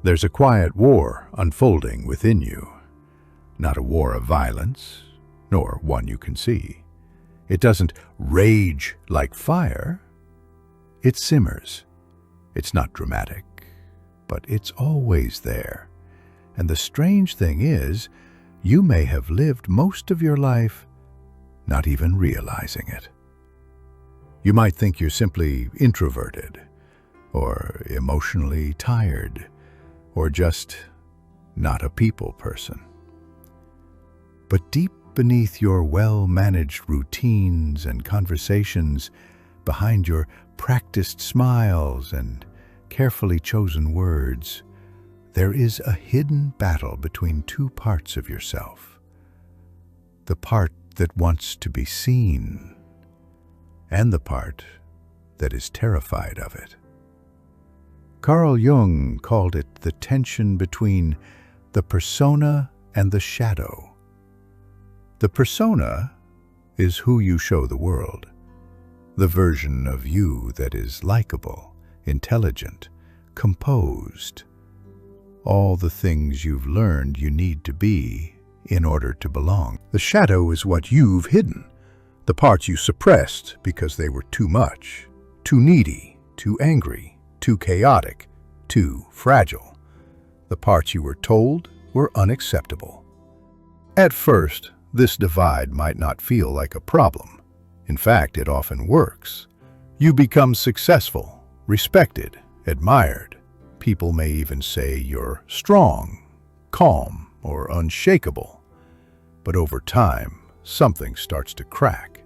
There's a quiet war unfolding within you, not a war of violence, nor one you can see. It doesn't rage like fire. It simmers. It's not dramatic, but it's always there. And the strange thing is, you may have lived most of your life not even realizing it. You might think you're simply introverted, or emotionally tired, or just not a people person. But deep beneath your well-managed routines and conversations, behind your practiced smiles and carefully chosen words, there is a hidden battle between two parts of yourself. The part that wants to be seen, and the part that is terrified of it. Carl Jung called it the tension between the persona and the shadow. The persona is who you show the world, the version of you that is likable, intelligent, composed, all the things you've learned you need to be in order to belong. The shadow is what you've hidden, the parts you suppressed because they were too much, too needy, too angry, too chaotic, too fragile. The parts you were told were unacceptable. At first, this divide might not feel like a problem. In fact, it often works. You become successful, respected, admired. People may even say you're strong, calm, or unshakable. But over time, something starts to crack.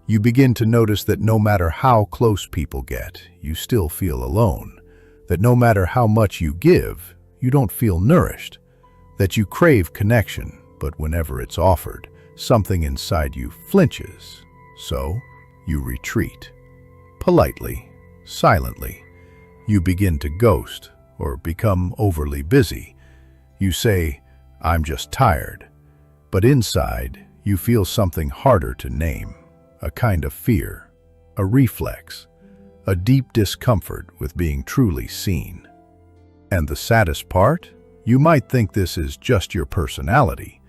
You begin to notice that no matter how close people get, you still feel alone. That no matter how much you give, you don't feel nourished. That you crave connection, but whenever it's offered, something inside you flinches. So, you retreat. Politely, silently. You begin to ghost or become overly busy. You say, "I'm just tired." But inside, you feel something harder to name. A kind of fear, a reflex, a deep discomfort with being truly seen. And the saddest part? You might think this is just your personality,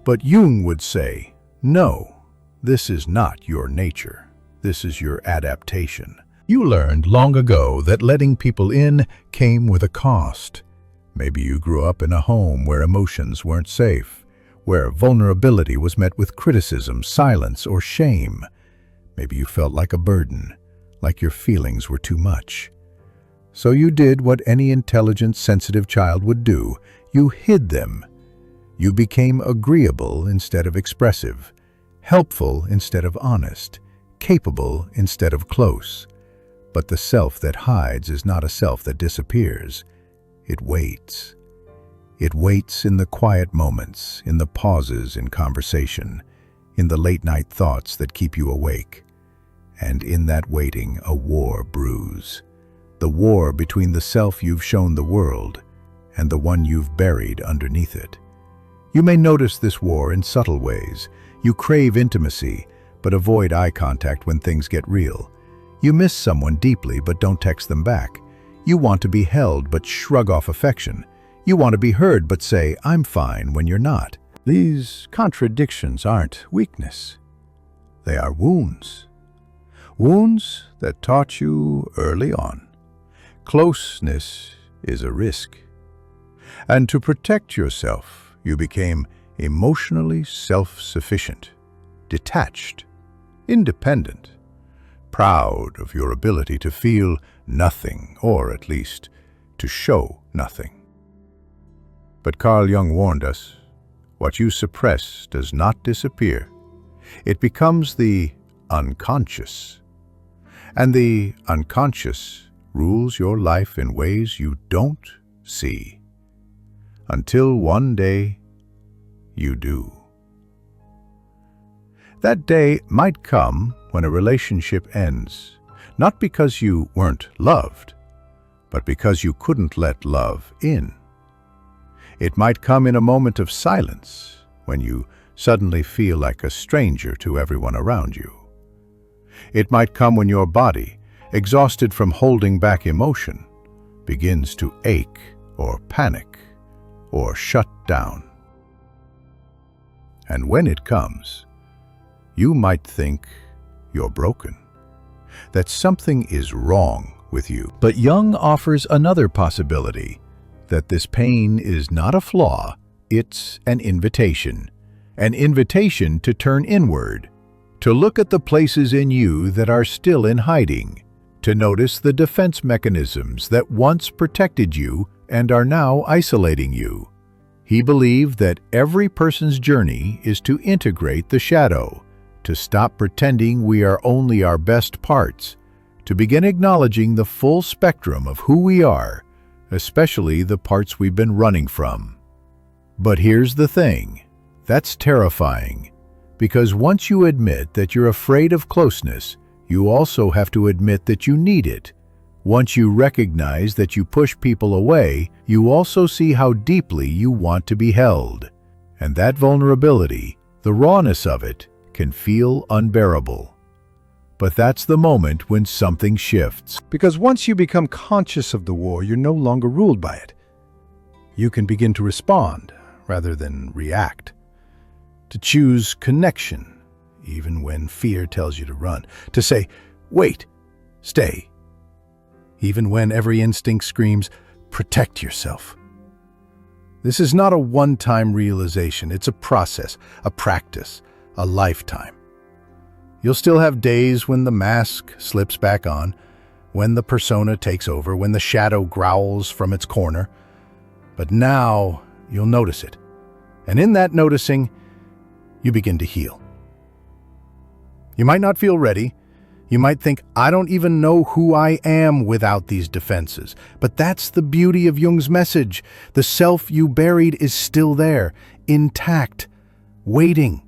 but Jung would say, no, this is not your nature. This is your adaptation. You learned long ago that letting people in came with a cost. Maybe you grew up in a home where emotions weren't safe, where vulnerability was met with criticism, silence, or shame. Maybe you felt like a burden, like your feelings were too much. So you did what any intelligent, sensitive child would do. You hid them. You became agreeable instead of expressive, helpful instead of honest, capable instead of close. But the self that hides is not a self that disappears. It waits. It waits in the quiet moments, in the pauses in conversation, in the late-night thoughts that keep you awake. And in that waiting, a war brews. The war between the self you've shown the world and the one you've buried underneath it. You may notice this war in subtle ways. You crave intimacy, but avoid eye contact when things get real. You miss someone deeply, but don't text them back. You want to be held, but shrug off affection. You want to be heard, but say, "I'm fine," when you're not. These contradictions aren't weakness. They are wounds. Wounds that taught you early on. Closeness is a risk. And to protect yourself, you became emotionally self-sufficient, detached, independent, proud of your ability to feel nothing, or at least to show nothing. But Carl Jung warned us, what you suppress does not disappear. It becomes the unconscious. And the unconscious rules your life in ways you don't see. Until one day, you do. That day might come when a relationship ends, not because you weren't loved, but because you couldn't let love in. It might come in a moment of silence, when you suddenly feel like a stranger to everyone around you. It might come when your body, exhausted from holding back emotion, begins to ache or panic, or shut down. And when it comes, you might think you're broken, that something is wrong with you. But Jung offers another possibility, that this pain is not a flaw, it's an invitation to turn inward, to look at the places in you that are still in hiding, to notice the defense mechanisms that once protected you and are now isolating you. He believed that every person's journey is to integrate the shadow, to stop pretending we are only our best parts, to begin acknowledging the full spectrum of who we are, especially the parts we've been running from. But here's the thing, that's terrifying, because once you admit that you're afraid of closeness, you also have to admit that you need it. Once you recognize that you push people away, you also see how deeply you want to be held. And that vulnerability, the rawness of it, can feel unbearable. But that's the moment when something shifts. Because once you become conscious of the war, you're no longer ruled by it. You can begin to respond rather than react, to choose connection, even when fear tells you to run, to say, wait, stay, even when every instinct screams, protect yourself. This is not a one-time realization, it's a process, a practice, a lifetime. You'll still have days when the mask slips back on, when the persona takes over, when the shadow growls from its corner. But now you'll notice it. And in that noticing, you begin to heal. You might not feel ready. You might think, I don't even know who I am without these defenses. But that's the beauty of Jung's message. The self you buried is still there, intact, waiting,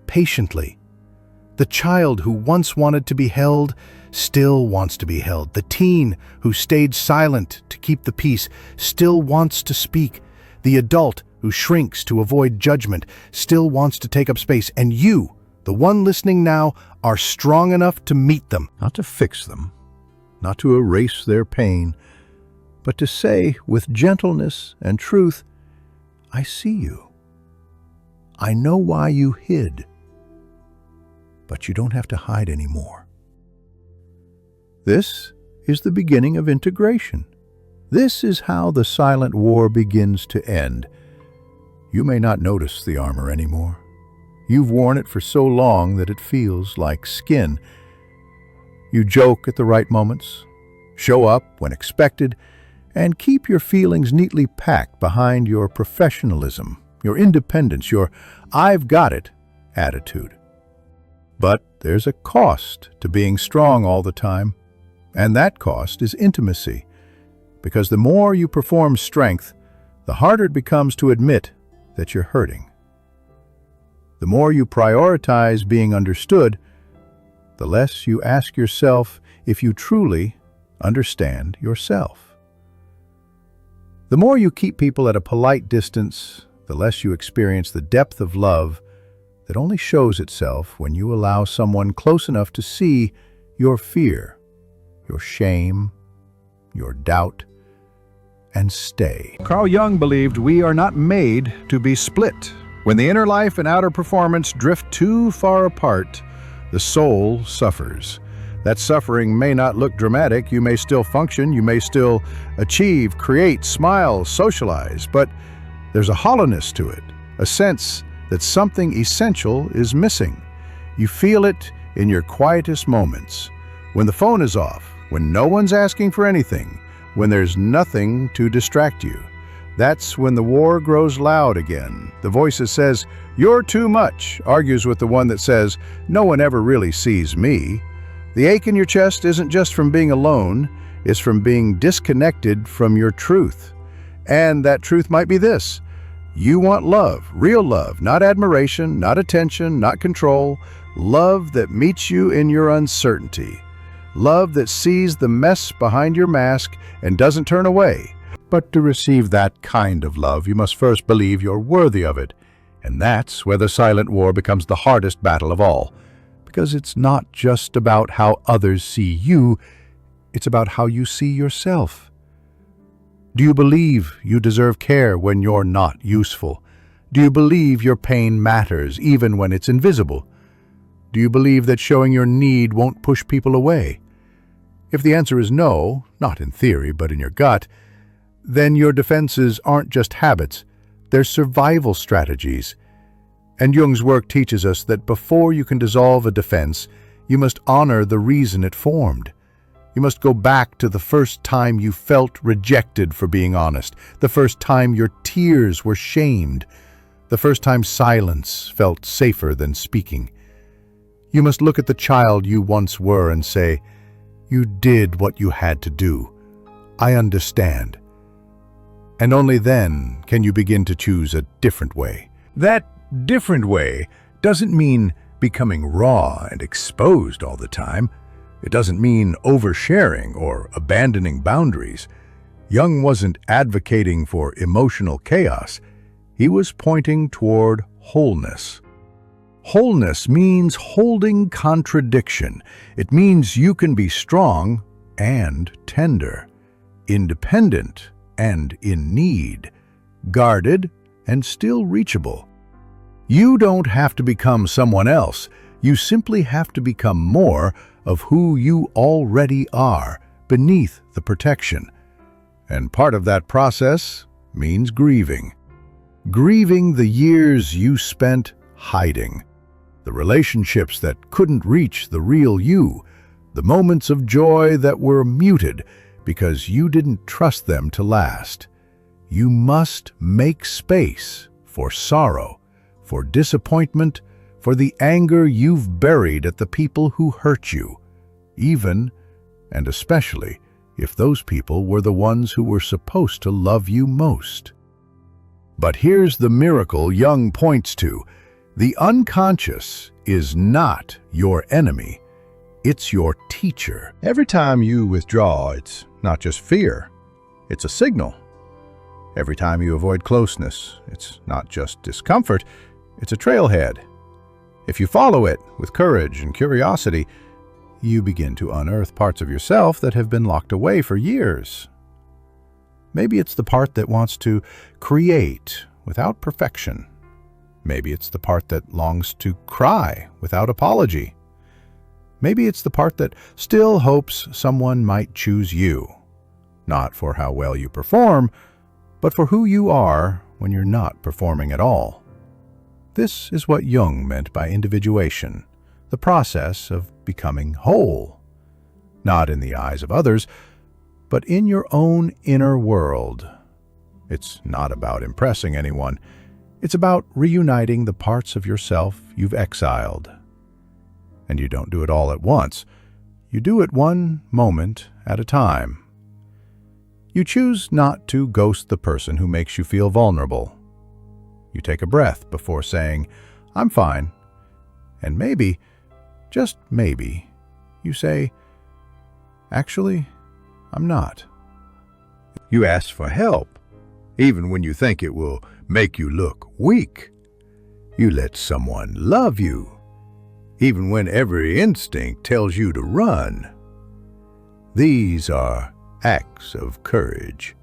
patiently. The child who once wanted to be held still wants to be held. The teen who stayed silent to keep the peace still wants to speak. The adult who shrinks to avoid judgment still wants to take up space. And you, the one listening now, are strong enough to meet them. Not to fix them, not to erase their pain, but to say with gentleness and truth, I see you. I know why you hid. But you don't have to hide anymore. This is the beginning of integration. This is how the silent war begins to end. You may not notice the armor anymore. You've worn it for so long that it feels like skin. You joke at the right moments, show up when expected, and keep your feelings neatly packed behind your professionalism, your independence, your I've got it attitude. But there's a cost to being strong all the time, and that cost is intimacy, because the more you perform strength, the harder it becomes to admit that you're hurting. The more you prioritize being understood, the less you ask yourself if you truly understand yourself. The more you keep people at a polite distance, the less you experience the depth of love that only shows itself when you allow someone close enough to see your fear, your shame, your doubt, and stay. Carl Jung believed we are not made to be split. When the inner life and outer performance drift too far apart, the soul suffers. That suffering may not look dramatic. You may still function, you may still achieve, create, smile, socialize, but there's a hollowness to it, a sense that something essential is missing. You feel it in your quietest moments, when the phone is off, when no one's asking for anything, when there's nothing to distract you. That's when the war grows loud again. The voice that says, "You're too much," argues with the one that says, "No one ever really sees me." The ache in your chest isn't just from being alone, it's from being disconnected from your truth. And that truth might be this: you want love, real love, not admiration, not attention, not control. Love that meets you in your uncertainty. Love that sees the mess behind your mask and doesn't turn away. But to receive that kind of love, you must first believe you're worthy of it. And that's where the silent war becomes the hardest battle of all. Because it's not just about how others see you, it's about how you see yourself. Do you believe you deserve care when you're not useful? Do you believe your pain matters even when it's invisible? Do you believe that showing your need won't push people away? If the answer is no, not in theory but in your gut, then your defenses aren't just habits, they're survival strategies. And Jung's work teaches us that before you can dissolve a defense, you must honor the reason it formed. You must go back to the first time you felt rejected for being honest, the first time your tears were shamed, the first time silence felt safer than speaking. You must look at the child you once were and say, "You did what you had to do. I understand." And only then can you begin to choose a different way. That different way doesn't mean becoming raw and exposed all the time. It doesn't mean oversharing or abandoning boundaries. Jung wasn't advocating for emotional chaos. He was pointing toward wholeness. Wholeness means holding contradiction. It means you can be strong and tender, independent and in need, guarded and still reachable. You don't have to become someone else. You simply have to become more of who you already are beneath the protection. And part of that process means grieving. Grieving the years you spent hiding, the relationships that couldn't reach the real you, the moments of joy that were muted because you didn't trust them to last. You must make space for sorrow, for disappointment, for the anger you've buried at the people who hurt you, even and especially if those people were the ones who were supposed to love you most. But here's the miracle Jung points to. The unconscious is not your enemy. It's your teacher. Every time you withdraw, it's not just fear. It's a signal. Every time you avoid closeness, it's not just discomfort. It's a trailhead. If you follow it with courage and curiosity, you begin to unearth parts of yourself that have been locked away for years. Maybe it's the part that wants to create without perfection. Maybe it's the part that longs to cry without apology. Maybe it's the part that still hopes someone might choose you, not for how well you perform, but for who you are when you're not performing at all. This is what Jung meant by individuation, the process of becoming whole, not in the eyes of others, but in your own inner world. It's not about impressing anyone. It's about reuniting the parts of yourself you've exiled. And you don't do it all at once. You do it one moment at a time. You choose not to ghost the person who makes you feel vulnerable. You take a breath before saying, "I'm fine." And maybe, just maybe, you say, "Actually, I'm not." You ask for help, even when you think it will make you look weak. You let someone love you, even when every instinct tells you to run. These are acts of courage,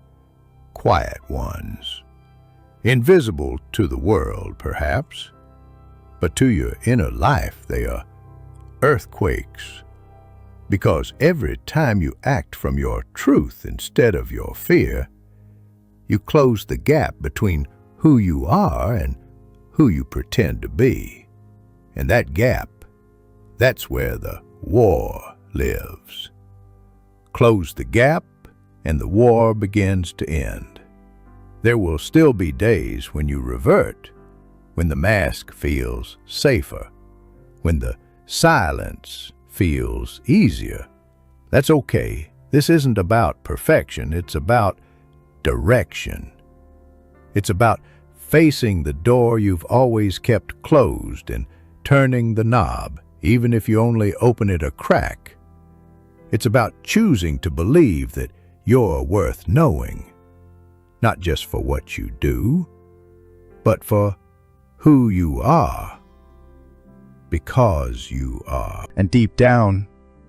quiet ones, invisible to the world, perhaps, but to your inner life they are earthquakes. Because every time you act from your truth instead of your fear, you close the gap between who you are and who you pretend to be. And that gap, that's where the war lives. Close the gap, and the war begins to end. There will still be days when you revert, when the mask feels safer, when the silence feels easier. That's okay. This isn't about perfection. It's about direction. It's about facing the door you've always kept closed and turning the knob, even if you only open it a crack. It's about choosing to believe that you're worth knowing, not just for what you do, but for who you are, because you are. And deep down,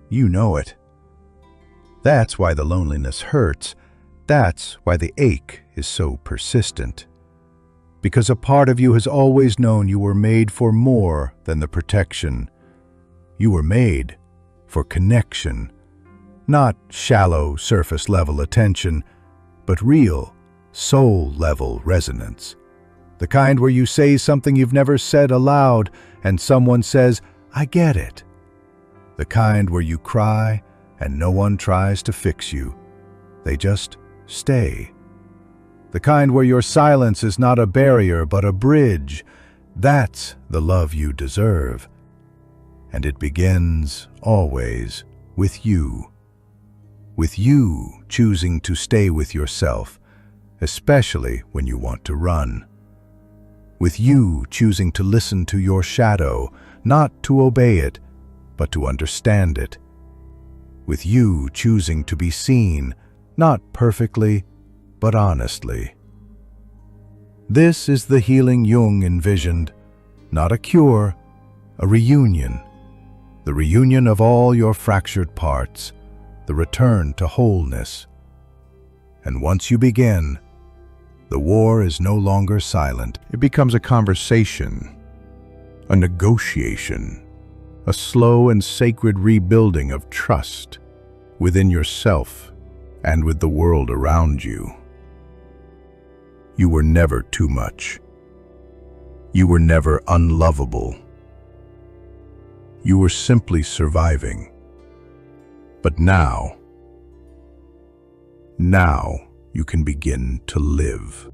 you know it. That's why the loneliness hurts. That's why the ache is so persistent. Because a part of you has always known you were made for more than the protection. You were made for connection. Not shallow, surface-level attention, but real, soul-level resonance. The kind where you say something you've never said aloud and someone says, "I get it." The kind where you cry and no one tries to fix you. They just stay. The kind where your silence is not a barrier but a bridge. That's the love you deserve. And it begins, always, with you. With you choosing to stay with yourself, especially when you want to run. With you choosing to listen to your shadow, not to obey it, but to understand it. With you choosing to be seen, not perfectly, but honestly. This is the healing Jung envisioned, not a cure, a reunion. The reunion of all your fractured parts, the return to wholeness. And once you begin, the war is no longer silent. It becomes a conversation, a negotiation, a slow and sacred rebuilding of trust within yourself and with the world around you. You were never too much. You were never unlovable. You were simply surviving. But now you can begin to live.